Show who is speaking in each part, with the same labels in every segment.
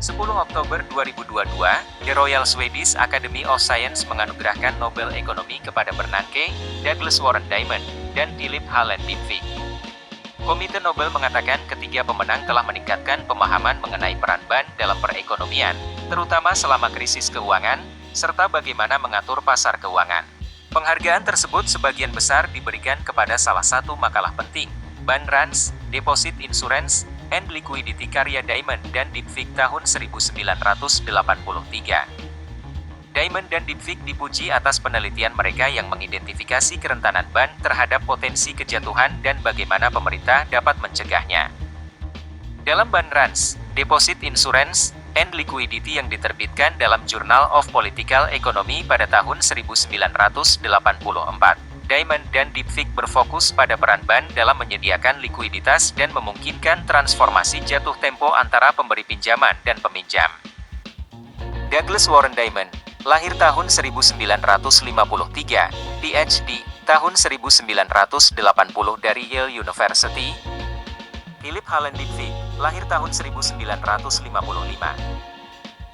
Speaker 1: 10 Oktober 2022, The Royal Swedish Academy of Science menganugerahkan Nobel Ekonomi kepada Bernanke, Douglas Warren Diamond, dan Philip Hallen Dybvig. Komite Nobel mengatakan ketiga pemenang telah meningkatkan pemahaman mengenai peran BAN dalam perekonomian, terutama selama krisis keuangan, serta bagaimana mengatur pasar keuangan. Penghargaan tersebut sebagian besar diberikan kepada salah satu makalah penting, BAN Runs, Deposit Insurance, and Liquidity karya Diamond dan Dybvig tahun 1983. Diamond dan Dybvig dipuji atas penelitian mereka yang mengidentifikasi kerentanan BAN terhadap potensi kejatuhan dan bagaimana pemerintah dapat mencegahnya. Dalam BAN Runs, Deposit Insurance, and Liquidity yang diterbitkan dalam Journal of Political Economy pada tahun 1984, Diamond dan Dybvig berfokus pada peran BAN dalam menyediakan likuiditas dan memungkinkan transformasi jatuh tempo antara pemberi pinjaman dan peminjam. Douglas Warren Diamond, lahir tahun 1953, PhD, tahun 1980 dari Yale University. Philip Hallen Dybvig, lahir tahun 1955,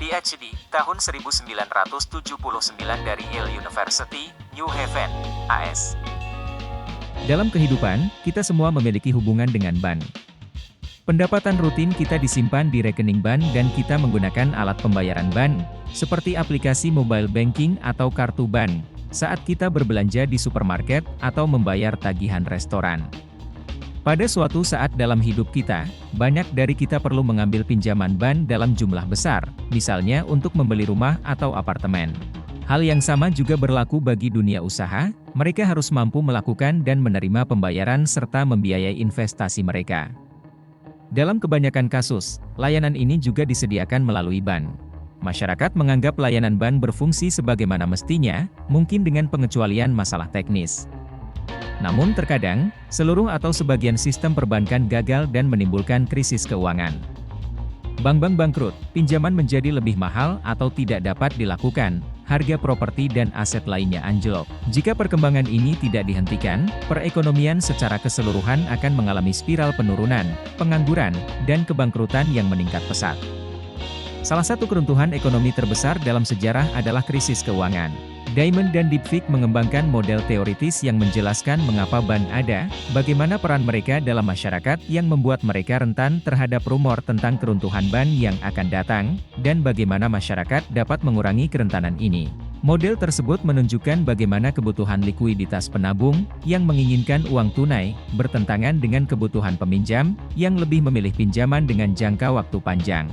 Speaker 1: PhD, tahun 1979 dari Yale University, New Haven, AS.
Speaker 2: Dalam kehidupan, kita semua memiliki hubungan dengan BAN. Pendapatan rutin kita disimpan di rekening BAN dan kita menggunakan alat pembayaran BAN, seperti aplikasi mobile banking atau kartu BAN, saat kita berbelanja di supermarket atau membayar tagihan restoran. Pada suatu saat dalam hidup kita, banyak dari kita perlu mengambil pinjaman BAN dalam jumlah besar, misalnya untuk membeli rumah atau apartemen. Hal yang sama juga berlaku bagi dunia usaha, mereka harus mampu melakukan dan menerima pembayaran serta membiayai investasi mereka. Dalam kebanyakan kasus, layanan ini juga disediakan melalui BAN. Masyarakat menganggap layanan BAN berfungsi sebagaimana mestinya, mungkin dengan pengecualian masalah teknis. Namun terkadang, seluruh atau sebagian sistem perbankan gagal dan menimbulkan krisis keuangan. Bank-bank bangkrut, pinjaman menjadi lebih mahal atau tidak dapat dilakukan, harga properti dan aset lainnya anjlok. Jika perkembangan ini tidak dihentikan, perekonomian secara keseluruhan akan mengalami spiral penurunan, pengangguran, dan kebangkrutan yang meningkat pesat. Salah satu keruntuhan ekonomi terbesar dalam sejarah adalah krisis keuangan. Diamond dan Dybvig mengembangkan model teoritis yang menjelaskan mengapa BAN ada, bagaimana peran mereka dalam masyarakat yang membuat mereka rentan terhadap rumor tentang keruntuhan BAN yang akan datang, dan bagaimana masyarakat dapat mengurangi kerentanan ini. Model tersebut menunjukkan bagaimana kebutuhan likuiditas penabung, yang menginginkan uang tunai, bertentangan dengan kebutuhan peminjam, yang lebih memilih pinjaman dengan jangka waktu panjang.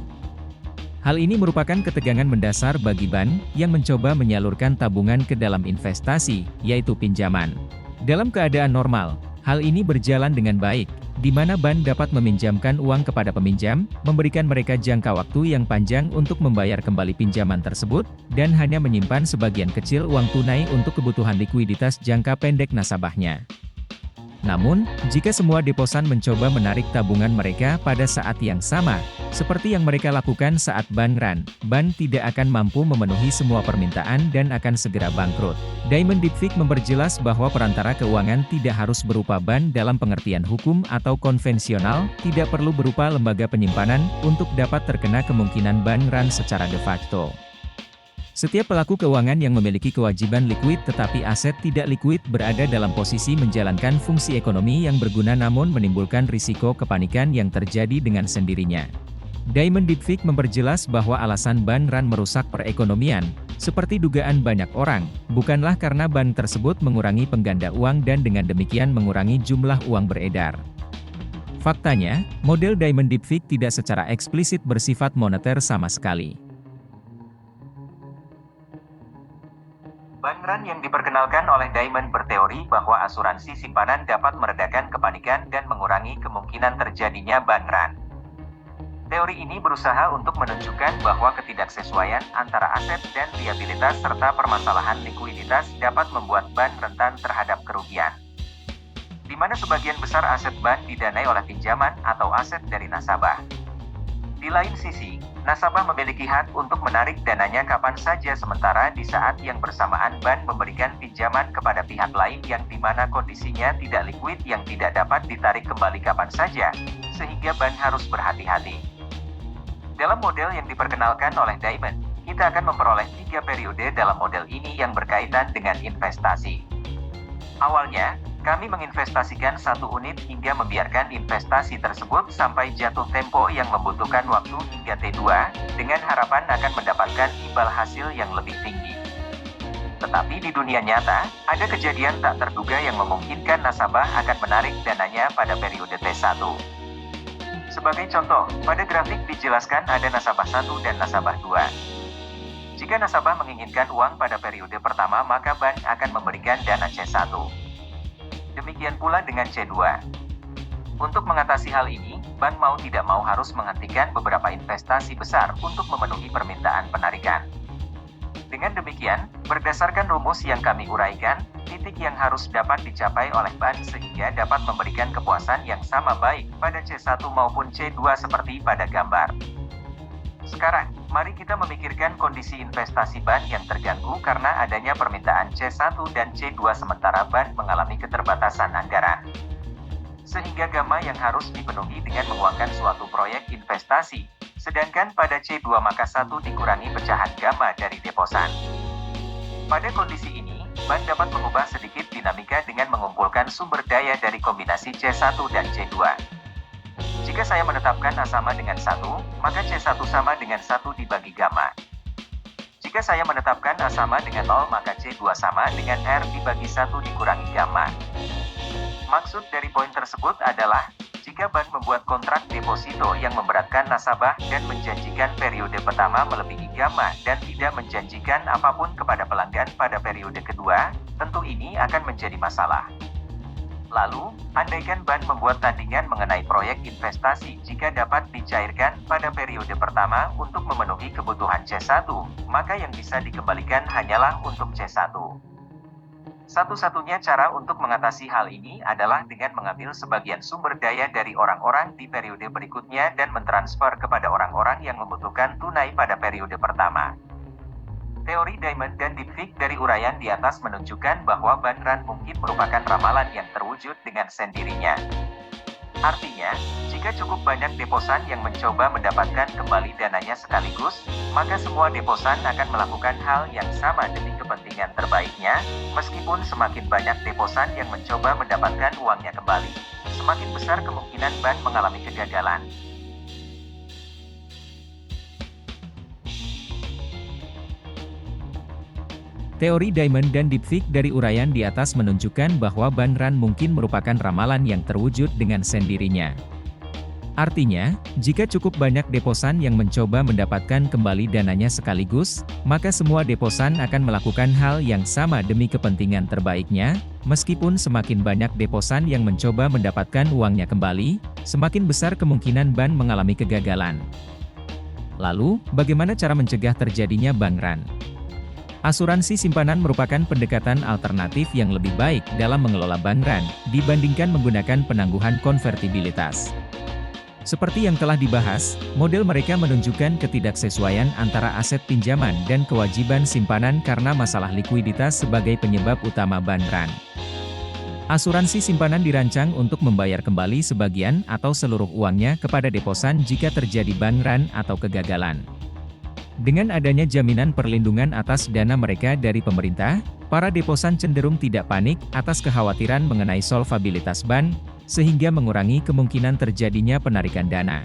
Speaker 2: Hal ini merupakan ketegangan mendasar bagi BAN, yang mencoba menyalurkan tabungan ke dalam investasi, yaitu pinjaman. Dalam keadaan normal, hal ini berjalan dengan baik, di mana BAN dapat meminjamkan uang kepada peminjam, memberikan mereka jangka waktu yang panjang untuk membayar kembali pinjaman tersebut, dan hanya menyimpan sebagian kecil uang tunai untuk kebutuhan likuiditas jangka pendek nasabahnya. Namun, jika semua deposan mencoba menarik tabungan mereka pada saat yang sama, seperti yang mereka lakukan saat BAN Run, BAN tidak akan mampu memenuhi semua permintaan dan akan segera bangkrut. Diamond Dybvig memperjelas bahwa perantara keuangan tidak harus berupa BAN dalam pengertian hukum atau konvensional, tidak perlu berupa lembaga penyimpanan, untuk dapat terkena kemungkinan BAN Run secara de facto. Setiap pelaku keuangan yang memiliki kewajiban likuid tetapi aset tidak likuid berada dalam posisi menjalankan fungsi ekonomi yang berguna namun menimbulkan risiko kepanikan yang terjadi dengan sendirinya. Diamond Dybvig memperjelas bahwa alasan BAN Run merusak perekonomian, seperti dugaan banyak orang, bukanlah karena BAN tersebut mengurangi pengganda uang dan dengan demikian mengurangi jumlah uang beredar. Faktanya, model Diamond Dybvig tidak secara eksplisit bersifat moneter sama sekali.
Speaker 1: BAN Run yang diperkenalkan oleh Diamond berteori bahwa asuransi simpanan dapat meredakan kepanikan dan mengurangi kemungkinan terjadinya BAN Run. Teori ini berusaha untuk menunjukkan bahwa ketidaksesuaian antara aset dan liabilitas serta permasalahan likuiditas dapat membuat BAN rentan terhadap kerugian. Di mana sebagian besar aset BAN didanai oleh pinjaman atau aset dari nasabah. Di lain sisi, nasabah memiliki hak untuk menarik dananya kapan saja sementara di saat yang bersamaan BAN memberikan pinjaman kepada pihak lain yang di mana kondisinya tidak likuid yang tidak dapat ditarik kembali kapan saja, sehingga BAN harus berhati-hati. Dalam model yang diperkenalkan oleh Diamond, kita akan memperoleh 3 periode dalam model ini yang berkaitan dengan investasi. Awalnya, kami menginvestasikan 1 unit hingga membiarkan investasi tersebut sampai jatuh tempo yang membutuhkan waktu hingga T2, dengan harapan akan mendapatkan imbal hasil yang lebih tinggi. Tetapi di dunia nyata, ada kejadian tak terduga yang memungkinkan nasabah akan menarik dananya pada periode T1. Sebagai contoh, pada grafik dijelaskan ada nasabah 1 dan nasabah 2. Jika nasabah menginginkan uang pada periode pertama, maka bank akan memberikan dana C1. Demikian pula dengan C2. Untuk mengatasi hal ini, bank mau tidak mau harus menghentikan beberapa investasi besar untuk memenuhi permintaan penarikan. Dengan demikian, berdasarkan rumus yang kami uraikan, titik yang harus dapat dicapai oleh bank sehingga dapat memberikan kepuasan yang sama baik pada C1 maupun C2 seperti pada gambar. Sekarang, mari kita memikirkan kondisi investasi bank yang terganggu karena adanya permintaan C1 dan C2 sementara bank mengalami keterbatasan anggaran. Sehingga gamma yang harus dipenuhi dengan menguangkan suatu proyek investasi. Sedangkan pada C2 maka 1 dikurangi pecahan gamma dari deposan. Pada kondisi ini, bank dapat mengubah sedikit dinamika dengan mengumpulkan sumber daya dari kombinasi C1 dan C2. Jika saya menetapkan A sama dengan 1, maka C1 sama dengan 1 dibagi gamma. Jika saya menetapkan A sama dengan 0, maka C2 sama dengan R dibagi 1 dikurangi gamma. Maksud dari poin tersebut adalah, jika bank membuat kontrak deposito yang memberatkan nasabah dan menjanjikan periode pertama melebihi gamma dan tidak menjanjikan apapun kepada pelanggan pada periode kedua, tentu ini akan menjadi masalah. Lalu, andaikan bank membuat tandingan mengenai proyek investasi jika dapat dicairkan pada periode pertama untuk memenuhi kebutuhan C1, maka yang bisa dikembalikan hanyalah untuk C1. Satu-satunya cara untuk mengatasi hal ini adalah dengan mengambil sebagian sumber daya dari orang-orang di periode berikutnya dan mentransfer kepada orang-orang yang membutuhkan tunai pada periode pertama. Teori Diamond dan Dybvig dari uraian di atas menunjukkan bahwa bank run mungkin merupakan ramalan yang terwujud dengan sendirinya. Artinya, jika cukup banyak deposan yang mencoba mendapatkan kembali dananya sekaligus, maka semua deposan akan melakukan hal yang sama demi kepentingan terbaiknya, meskipun semakin banyak deposan yang mencoba mendapatkan uangnya kembali, semakin besar kemungkinan bank mengalami kegagalan.
Speaker 2: Teori Diamond dan Dybvig dari uraian di atas menunjukkan bahwa bank run mungkin merupakan ramalan yang terwujud dengan sendirinya. Artinya, jika cukup banyak deposan yang mencoba mendapatkan kembali dananya sekaligus, maka semua deposan akan melakukan hal yang sama demi kepentingan terbaiknya, meskipun semakin banyak deposan yang mencoba mendapatkan uangnya kembali, semakin besar kemungkinan bank mengalami kegagalan. Lalu, bagaimana cara mencegah terjadinya bank run? Asuransi simpanan merupakan pendekatan alternatif yang lebih baik dalam mengelola bank run, dibandingkan menggunakan penangguhan konvertibilitas. Seperti yang telah dibahas, model mereka menunjukkan ketidaksesuaian antara aset pinjaman dan kewajiban simpanan karena masalah likuiditas sebagai penyebab utama bank run. Asuransi simpanan dirancang untuk membayar kembali sebagian atau seluruh uangnya kepada deposan jika terjadi bank run atau kegagalan. Dengan adanya jaminan perlindungan atas dana mereka dari pemerintah, para deposan cenderung tidak panik atas kekhawatiran mengenai solvabilitas bank, sehingga mengurangi kemungkinan terjadinya penarikan dana.